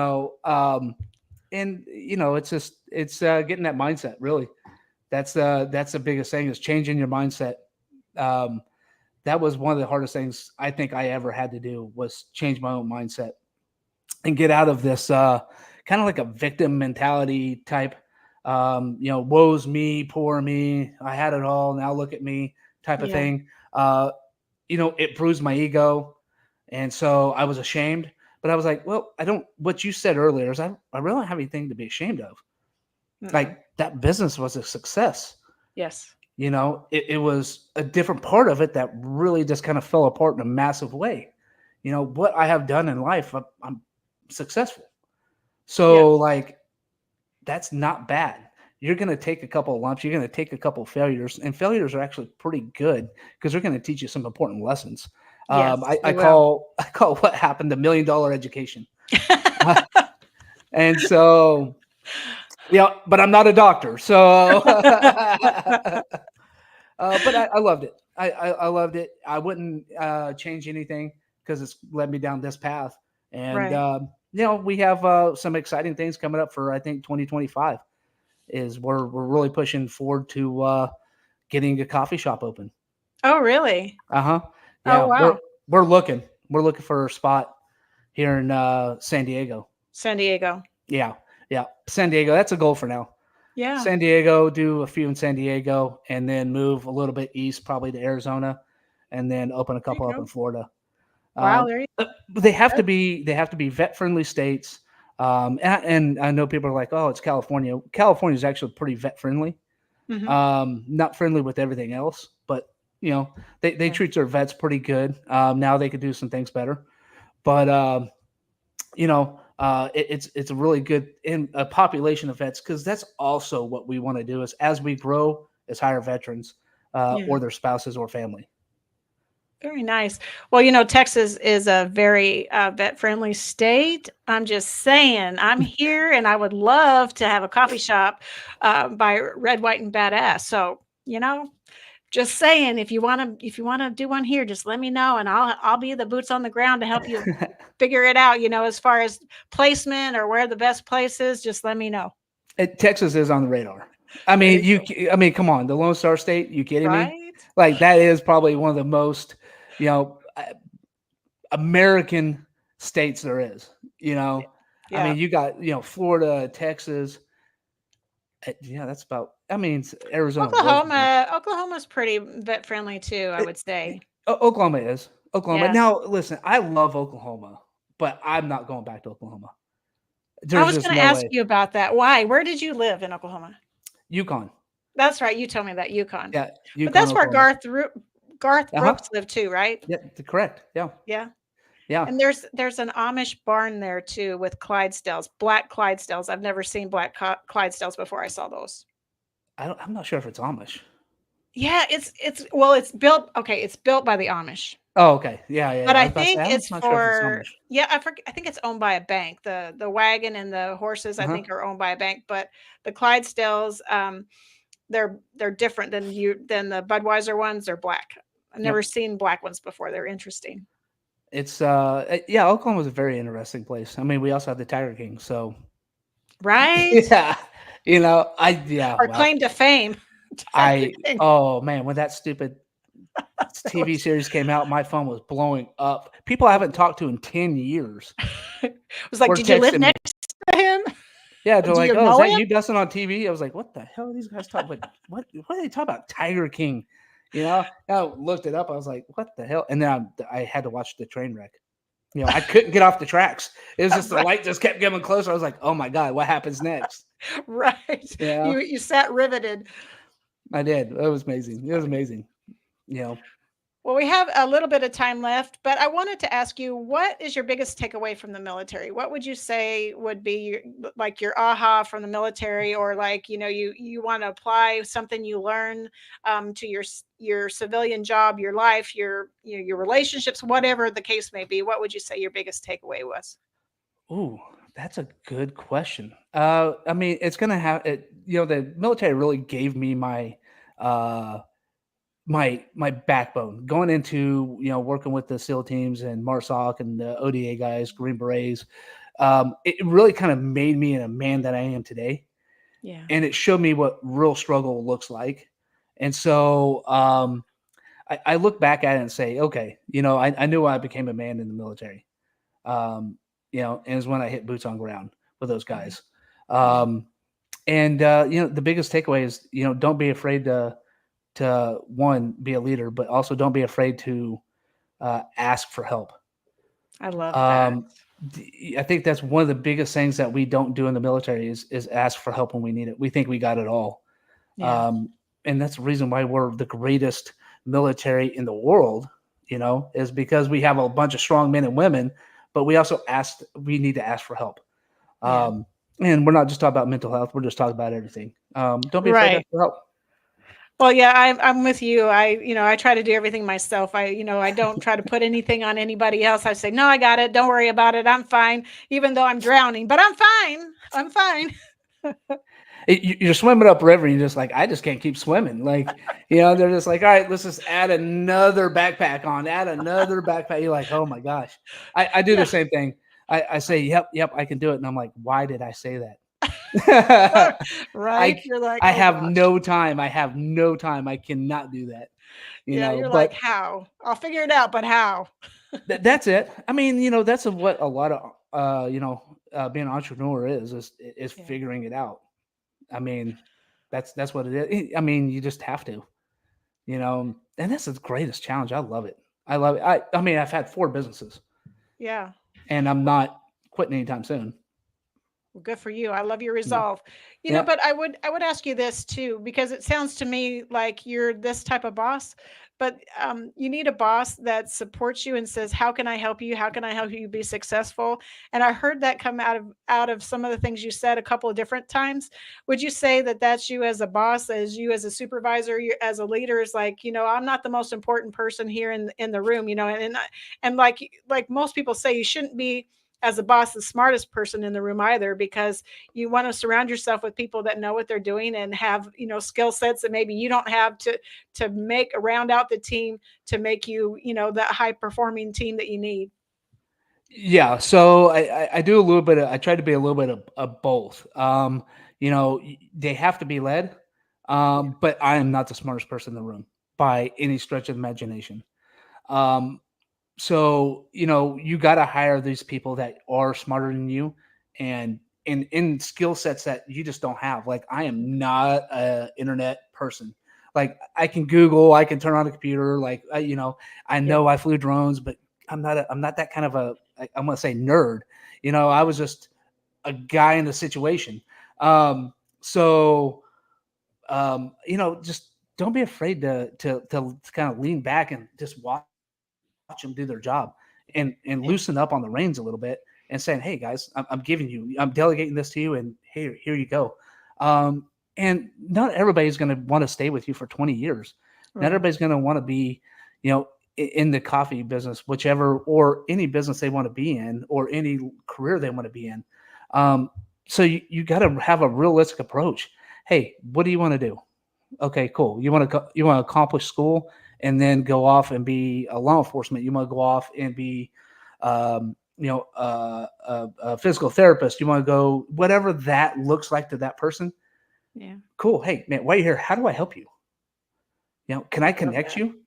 getting that mindset. Really, that's the biggest thing is changing your mindset. That was one of the hardest things I think I ever had to do was change my own mindset and get out of this kind of like a victim mentality type. Woe's me, poor me. I had it all. Now look at me type of thing. It bruised my ego. And so I was ashamed, but I was like, well, what you said earlier is I really don't have anything to be ashamed of. Mm-mm. Like that business was a success. Yes. It was a different part of it that really just kind of fell apart in a massive way. What I have done in life, I'm successful. So that's not bad. You're going to take a couple of lumps. You're going to take a couple of failures, and failures are actually pretty good because they're going to teach you some important lessons. Yes, I call what happened $1 million education. And so, but I'm not a doctor. So, but I loved it. I loved it. I wouldn't change anything because it's led me down this path. And, right. we have some exciting things coming up for, I think, 2025 is we're really pushing forward to getting a coffee shop open. Oh, really? Uh-huh. Yeah. Oh, wow. We're looking for a spot here in San Diego. San Diego. Yeah. San Diego. That's a goal for now. Yeah. San Diego, do a few in San Diego, and then move a little bit east, probably to Arizona, and then open a couple up in Florida. Wow. There you go. They have to be vet friendly states. And I know people are like, oh, it's California. California is actually pretty vet friendly. Mhm. Not friendly with everything else, but they treat their vets pretty good. Now they could do some things better, but it's a really good in a population of vets because that's also what we want to do is as we grow as hire veterans or their spouses or family. Very nice. Well, Texas is a very vet-friendly state. I'm just saying, I'm here, and I would love to have a coffee shop by Red, White, and Badass. So, just saying, if you want to do one here, just let me know, and I'll be the boots on the ground to help you figure it out. As far as placement or where the best place is, just let me know. Texas is on the radar. I mean, come on, the Lone Star State. You kidding me? Right? Like that is probably one of the most, American states there is. Yeah. I mean, you got Florida, Texas. That's about. I mean, Arizona, Oklahoma's pretty vet friendly too, I would say. Oklahoma is. Yeah. Now, listen, I love Oklahoma, but I'm not going back to Oklahoma. I was going to ask you about that. Why? Where did you live in Oklahoma? Yukon. That's right. You told me that Yukon. Yeah, Yukon, but that's where Oklahoma. Garth Brooks lived too, right? Yeah, correct. Yeah. Yeah. Yeah. And there's an Amish barn there too with Clydesdales, black Clydesdales. I've never seen black Clydesdales before I saw those. I'm not sure if it's Amish. Yeah, it's built. Okay, it's built by the Amish. Oh, okay. Yeah, yeah. But I I was about to say, think I'm it's not sure if it's for Amish. I think it's owned by a bank. The wagon and the horses I Uh-huh. think are owned by a bank, but the Clydesdales they're different than the Budweiser ones. They're black. I've never Yep. seen black ones before. They're interesting. It's yeah, Oklahoma was a very interesting place. I mean, we also have the Tiger King, so Right? yeah, yeah, Our well, claim to fame. Tiger King. oh man, when that stupid TV series came out, my phone was blowing up. People I haven't talked to in 10 years It was like, were did you live texting me. next to him? Yeah, they're Do like, you "Oh, is know that him? you, Dustin, on TV?" I was like, "What the hell are these guys talking about? What are they talking about? Tiger King?" I looked it up. I was like, "What the hell?" And then I had to watch the train wreck. I couldn't get off the tracks. It was just the light just kept getting closer. I was like, "Oh my god, what happens next?" Right. Yeah, You sat riveted. I did. It was amazing. It was amazing. Well, we have a little bit of time left, but I wanted to ask you, what is your biggest takeaway from the military? What would you say would be like your aha from the military, or like, you want to apply something you learn to your civilian job, your life, your relationships, whatever the case may be. What would you say your biggest takeaway was? Ooh, that's a good question. I mean, it's gonna have it. The military really gave me uh, my backbone going into working with the SEAL teams and MARSOC and the ODA guys, Green Berets. It really kind of made me a man that I am today, Yeah. and it showed me what real struggle looks like. And so I look back at it and say, okay, I knew I became a man in the military. And it's when I hit boots on ground with those guys. The biggest takeaway is, don't be afraid to one, be a leader, but also don't be afraid to ask for help. I love that. I think that's one of the biggest things that we don't do in the military is ask for help when we need it. We think we got it all. Yeah. And that's the reason why we're the greatest military in the world, is because we have a bunch of strong men and women, but we also we need to ask for help. Yeah. And we're not just talking about mental health. We're just talking about everything. Don't be afraid to Right. ask for help. Well, yeah, I'm with you. I try to do everything myself. I don't try to put anything on anybody else. I say, no, I got it. Don't worry about it. I'm fine, even though I'm drowning, but I'm fine. I'm fine. You're swimming upriver and you're just like, I just can't keep swimming. Like, they're just like, all right, let's just add another backpack on, add another backpack. You're like, oh my gosh. I do the same thing. I say, yep, I can do it. And I'm like, why did I say that? Right. You're like, I oh, have gosh. no time. I have no time. I cannot do that. You're but like, how? I'll figure it out, but how? that's it. I mean, that's what a lot of being an entrepreneur is figuring it out. I mean, that's what it is. I mean, you just have to, and that's the greatest challenge. I love it. I mean, I've had 4 businesses. Yeah. And I'm not quitting anytime soon. Well, good for you. I love your resolve. But I would ask you this too, because it sounds to me like you're this type of boss, but you need a boss that supports you and says, how can I help you? How can I help you be successful? And I heard that come out of some of the things you said a couple of different times. Would you say that that's you as a boss, as you as a supervisor, you as a leader, is like, I'm not the most important person here in the room, and like most people say, you shouldn't be as a boss the smartest person in the room either, because you want to surround yourself with people that know what they're doing and have skill sets that maybe you don't have to make round out the team to make you that high performing team that you need. Yeah, so I do a little bit I try to be a little bit of both. They have to be led, but I am not the smartest person in the room by any stretch of imagination. So, you got to hire these people that are smarter than you and in skill sets that you just don't have. Like, I am not an internet person. Like, I can Google, I can turn on a computer. Like, I know I flew drones, but I'm not that kind of I'm going to say nerd. I was just a guy in the situation. Just don't be afraid to kind of lean back and just watch them do their job and loosen up on the reins a little bit and saying, hey guys, I'm delegating this to you, and here you go. And not everybody's going to want to stay with you for 20 years. Right. Not everybody's going to want to be, in the coffee business, whichever, or any business they want to be in, or any career they want to be in. So you got to have a realistic approach. Hey, what do you want to do? Okay, cool. You want to accomplish school and then go off and be a law enforcement. You want to go off and be, a physical therapist. You want to go, whatever that looks like to that person. Yeah. Cool. Hey, man, while you're here, how do I help you? Can I connect you?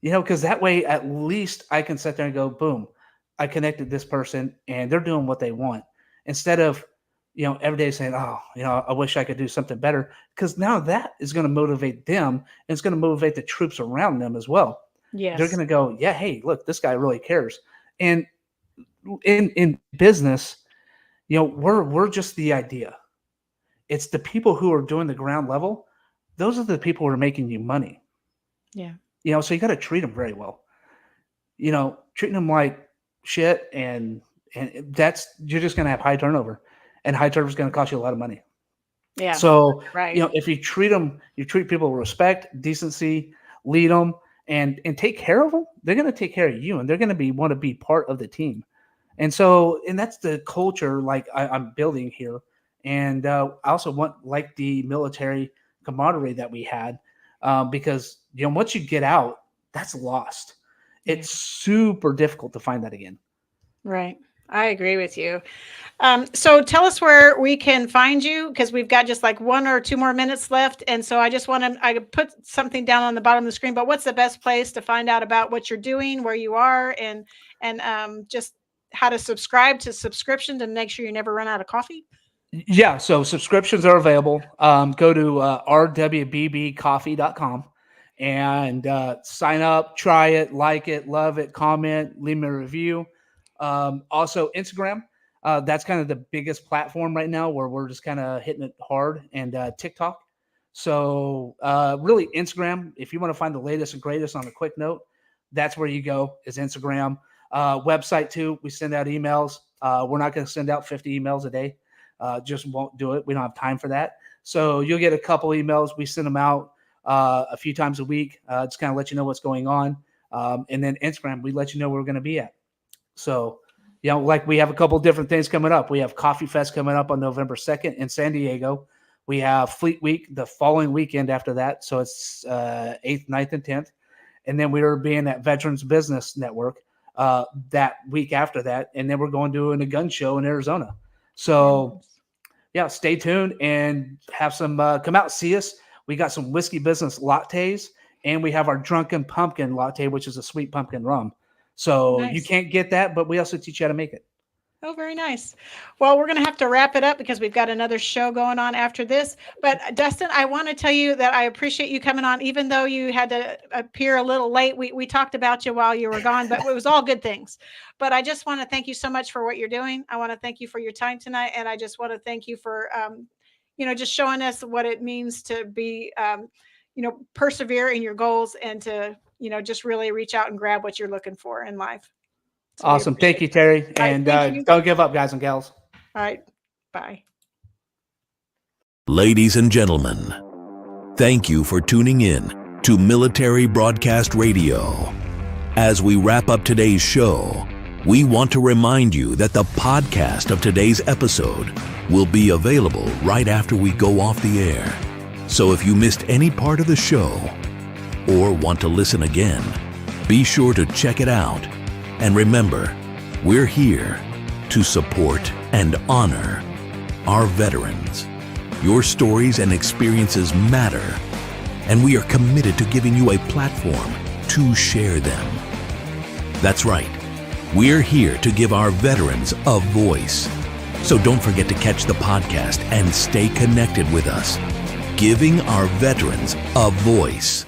Because that way, at least I can sit there and go, boom, I connected this person and they're doing what they want. Instead of, every day saying, oh, I wish I could do something better. Because now that is going to motivate them, and it's going to motivate the troops around them as well. Yes. They're going to go, yeah, hey, look, this guy really cares. And in business, we're just the idea. It's the people who are doing the ground level. Those are the people who are making you money. Yeah. So you got to treat them very well. Treating them like shit, and you're just going to have high turnover, and high turnover is going to cost you a lot of money. Yeah. So, right. If you treat people with respect, decency, lead them, and take care of them, they're going to take care of you, and they're going to want to be part of the team. And so, and that's the culture like I'm building here. And I also want like the military camaraderie that we had, because once you get out, that's lost. It's super difficult to find that again. Right. I agree with you. So tell us where we can find you, because we've got just like 1 or 2 more minutes left. And so I just I put something down on the bottom of the screen, but what's the best place to find out about what you're doing, where you are, and just how to subscribe to subscription to make sure you never run out of coffee? Yeah. So subscriptions are available. Go to rwbbcoffee.com and sign up, try it, like it, love it, comment, leave me a review. Also Instagram. That's kind of the biggest platform right now where we're just kind of hitting it hard, and TikTok. So really Instagram, if you want to find the latest and greatest on a quick note, that's where you go, is Instagram. Website too. We send out emails. We're not going to send out 50 emails a day. Just won't do it. We don't have time for that. So you'll get a couple emails. We send them out a few times a week. Just kind of let you know what's going on. And then Instagram, we let you know where we're going to be at. So, like we have a couple different things coming up. We have Coffee Fest coming up on November 2nd in San Diego. We have Fleet Week the following weekend after that. So it's 8th, 9th, and 10th. And then we are being at Veterans Business Network that week after that. And then we're going to a gun show in Arizona. So, yeah, stay tuned and have some come out, see us. We got some whiskey business lattes, and we have our Drunken Pumpkin latte, which is a sweet pumpkin rum. So nice. You can't get that, but we also teach you how to make it. Oh, very nice. Well, we're going to have to wrap it up because we've got another show going on after this. But Dustin, I want to tell you that I appreciate you coming on, even though you had to appear a little late. We talked about you while you were gone, but it was all good things. But I just want to thank you so much for what you're doing. I want to thank you for your time tonight. And I just want to thank you for, just showing us what it means to be, persevere in your goals, and to, just really reach out and grab what you're looking for in life. So awesome. Thank you, Terry. And don't give up, guys and gals. All right. Bye. Ladies and gentlemen, thank you for tuning in to Military Broadcast Radio. As we wrap up today's show, we want to remind you that the podcast of today's episode will be available right after we go off the air. So if you missed any part of the show or want to listen again, be sure to check it out. And remember, we're here to support and honor our veterans. Your stories and experiences matter, and we are committed to giving you a platform to share them. That's right, we're here to give our veterans a voice. So don't forget to catch the podcast and stay connected with us, giving our veterans a voice.